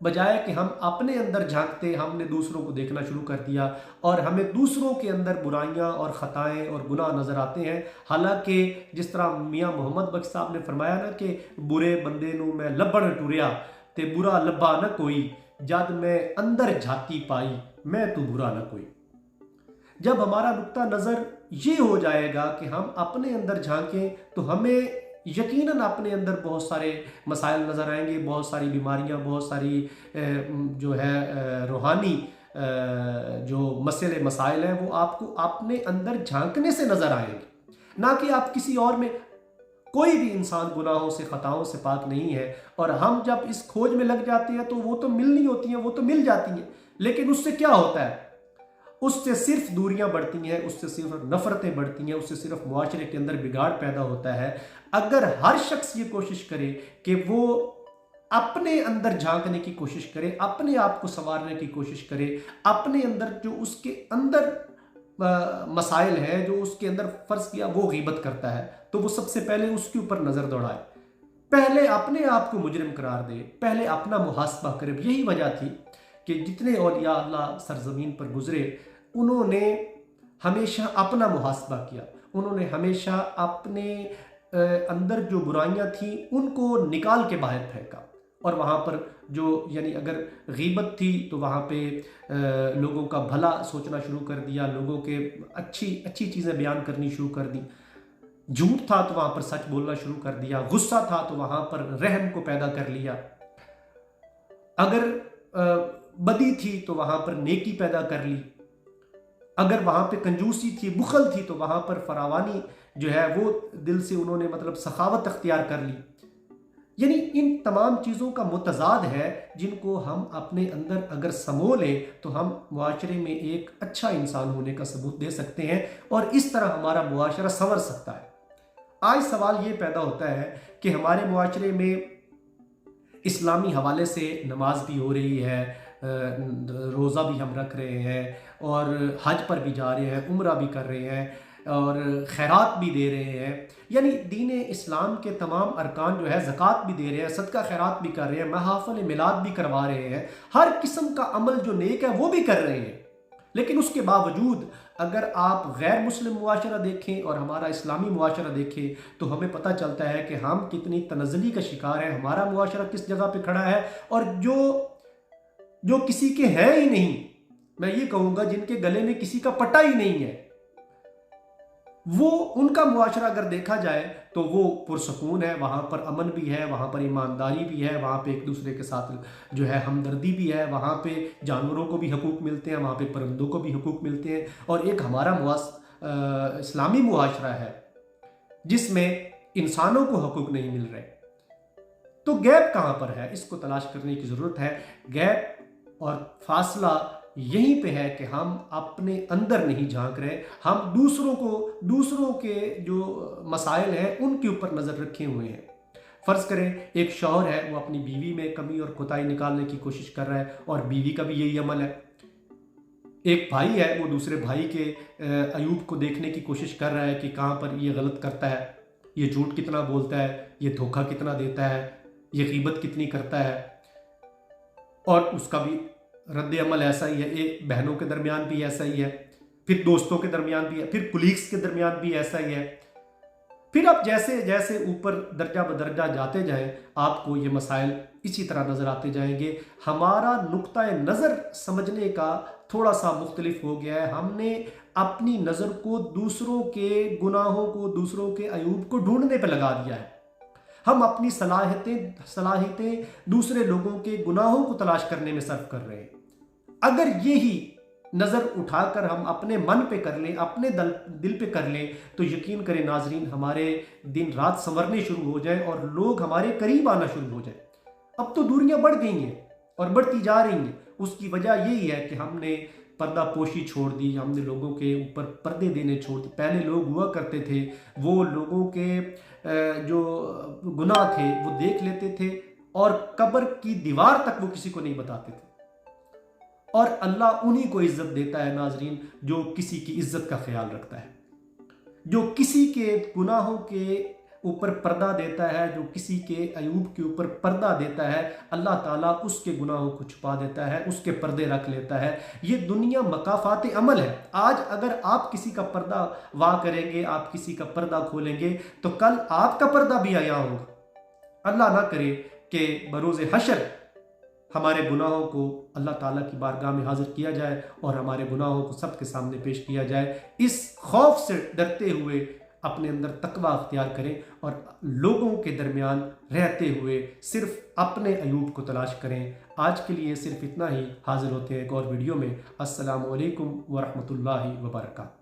بجائے کہ ہم اپنے اندر جھانکتے ہم نے دوسروں کو دیکھنا شروع کر دیا اور ہمیں دوسروں کے اندر برائیاں اور خطائیں اور گناہ نظر آتے ہیں. حالانکہ جس طرح میاں محمد بخش صاحب نے فرمایا نا کہ برے بندے نو میں لبن ٹوریا تے برا لبا نہ کوئی، جد میں اندر جھاتی پائی میں تو برا نہ کوئی. جب ہمارا نقطہ نظر یہ ہو جائے گا کہ ہم اپنے اندر جھانکیں تو ہمیں یقیناً اپنے اندر بہت سارے مسائل نظر آئیں گے، بہت ساری بیماریاں، بہت ساری جو ہے روحانی جو مسائل ہیں وہ آپ کو اپنے اندر جھانکنے سے نظر آئیں گے، نہ کہ آپ کسی اور میں. کوئی بھی انسان گناہوں سے خطاؤں سے پاک نہیں ہے، اور ہم جب اس کھوج میں لگ جاتے ہیں تو وہ تو ملنی ہوتی ہیں، وہ تو مل جاتی ہیں، لیکن اس سے کیا ہوتا ہے؟ اس سے صرف دوریاں بڑھتی ہیں، اس سے صرف نفرتیں بڑھتی ہیں، اس سے صرف معاشرے کے اندر بگاڑ پیدا ہوتا ہے. اگر ہر شخص یہ کوشش کرے کہ وہ اپنے اندر جھانکنے کی کوشش کرے، اپنے آپ کو سنوارنے کی کوشش کرے، اپنے اندر جو اس کے اندر مسائل ہیں، جو اس کے اندر فرض کیا وہ غیبت کرتا ہے، تو وہ سب سے پہلے اس کے اوپر نظر دوڑائے، پہلے اپنے آپ کو مجرم قرار دے، پہلے اپنا محاسبہ کرے. یہی وجہ تھی کہ جتنے اولیاء اللہ سرزمین پر گزرے انہوں نے ہمیشہ اپنا محاسبہ کیا، انہوں نے ہمیشہ اپنے اندر جو برائیاں تھیں ان کو نکال کے باہر پھینکا، اور وہاں پر جو یعنی اگر غیبت تھی تو وہاں پہ لوگوں کا بھلا سوچنا شروع کر دیا، لوگوں کے اچھی چیزیں بیان کرنی شروع کر دی. جھوٹ تھا تو وہاں پر سچ بولنا شروع کر دیا، غصہ تھا تو وہاں پر رحم کو پیدا کر لیا، اگر بدی تھی تو وہاں پر نیکی پیدا کر لی، اگر وہاں پہ کنجوسی تھی، بخل تھی تو وہاں پر فراوانی جو ہے وہ دل سے انہوں نے مطلب سخاوت اختیار کر لی. یعنی ان تمام چیزوں کا متضاد ہے جن کو ہم اپنے اندر اگر سمو لیں تو ہم معاشرے میں ایک اچھا انسان ہونے کا ثبوت دے سکتے ہیں، اور اس طرح ہمارا معاشرہ سنور سکتا ہے. آج سوال یہ پیدا ہوتا ہے کہ ہمارے معاشرے میں اسلامی حوالے سے نماز بھی ہو رہی ہے، روزہ بھی ہم رکھ رہے ہیں، اور حج پر بھی جا رہے ہیں، عمرہ بھی کر رہے ہیں، اور خیرات بھی دے رہے ہیں، یعنی دین اسلام کے تمام ارکان جو ہے، زکوٰۃ بھی دے رہے ہیں، صدقہ خیرات بھی کر رہے ہیں، محافل میلاد بھی کروا رہے ہیں، ہر قسم کا عمل جو نیک ہے وہ بھی کر رہے ہیں. لیکن اس کے باوجود اگر آپ غیر مسلم معاشرہ دیکھیں اور ہمارا اسلامی معاشرہ دیکھیں تو ہمیں پتہ چلتا ہے کہ ہم کتنی تنزلی کا شکار ہیں، ہمارا معاشرہ کس جگہ پہ کھڑا ہے. اور جو کسی کے ہیں ہی نہیں، میں یہ کہوں گا جن کے گلے میں کسی کا پٹا ہی نہیں ہے، وہ ان کا معاشرہ اگر دیکھا جائے تو وہ پرسکون ہے، وہاں پر امن بھی ہے، وہاں پر ایمانداری بھی ہے، وہاں پہ ایک دوسرے کے ساتھ جو ہے ہمدردی بھی ہے، وہاں پہ جانوروں کو بھی حقوق ملتے ہیں، وہاں پہ پرندوں کو بھی حقوق ملتے ہیں. اور ایک ہمارا اسلامی معاشرہ ہے جس میں انسانوں کو حقوق نہیں مل رہے. تو گیپ کہاں پر ہے؟ اس کو تلاش کرنے کی ضرورت ہے. گیپ اور فاصلہ یہیں پہ ہے کہ ہم اپنے اندر نہیں جھانک رہے، ہم دوسروں کے جو مسائل ہیں ان کے اوپر نظر رکھے ہوئے ہیں. فرض کریں ایک شوہر ہے، وہ اپنی بیوی میں کمی اور کوتاہی نکالنے کی کوشش کر رہا ہے، اور بیوی کا بھی یہی عمل ہے. ایک بھائی ہے، وہ دوسرے بھائی کے عیوب کو دیکھنے کی کوشش کر رہا ہے کہ کہاں پر یہ غلط کرتا ہے، یہ جھوٹ کتنا بولتا ہے، یہ دھوکہ کتنا دیتا ہے، یہ غیبت کتنی کرتا ہے. اور اس کا بھی رد عمل ایسا ہی ہے، ایک بہنوں کے درمیان بھی ایسا ہی ہے، پھر دوستوں کے درمیان بھی ہے، پھر کولیگز کے درمیان بھی ایسا ہی ہے. پھر آپ جیسے جیسے اوپر درجہ بدرجہ جاتے جائیں آپ کو یہ مسائل اسی طرح نظر آتے جائیں گے. ہمارا نقطۂ نظر سمجھنے کا تھوڑا سا مختلف ہو گیا ہے. ہم نے اپنی نظر کو دوسروں کے گناہوں کو، دوسروں کے عیوب کو ڈھونڈنے پہ لگا دیا ہے. ہم اپنی صلاحیتیں دوسرے لوگوں کے گناہوں کو تلاش کرنے میں صرف کر رہے ہیں. اگر یہی نظر اٹھا کر ہم اپنے من پہ کر لیں، اپنے دل پہ کر لیں، تو یقین کریں ناظرین ہمارے دن رات سنورنے شروع ہو جائیں اور لوگ ہمارے قریب آنا شروع ہو جائیں. اب تو دوریاں بڑھ گئی ہیں اور بڑھتی جا رہی ہیں. اس کی وجہ یہی ہے کہ ہم نے پردہ پوشی چھوڑ دی، ہم نے لوگوں کے اوپر پردے دینے چھوڑ دی. پہلے لوگ ہوا کرتے تھے وہ لوگوں کے جو گناہ تھے وہ دیکھ لیتے تھے اور قبر کی دیوار تک وہ کسی کو نہیں بتاتے تھے. اور اللہ انہی کو عزت دیتا ہے ناظرین جو کسی کی عزت کا خیال رکھتا ہے، جو کسی کے گناہوں کے اوپر پردہ دیتا ہے، جو کسی کے عیوب کے اوپر پردہ دیتا ہے، اللہ تعالیٰ اس کے گناہوں کو چھپا دیتا ہے، اس کے پردے رکھ لیتا ہے۔ یہ دنیا مکافات عمل ہے۔ آج اگر آپ کسی کا پردہ واہ کریں گے، آپ کسی کا پردہ کھولیں گے، تو کل آپ کا پردہ بھی عیاں ہوگا۔ اللہ نہ کرے کہ بروز حشر ہمارے گناہوں کو اللہ تعالیٰ کی بارگاہ میں حاضر کیا جائے اور ہمارے گناہوں کو سب کے سامنے پیش کیا جائے۔ اس خوف سے ڈرتے ہوئے اپنے اندر تقوی اختیار کریں اور لوگوں کے درمیان رہتے ہوئے صرف اپنے عیوب کو تلاش کریں۔ آج کے لیے صرف اتنا ہی، حاضر ہوتے ہیں ایک اور ویڈیو میں۔ السلام علیکم ورحمۃ اللہ وبرکاتہ۔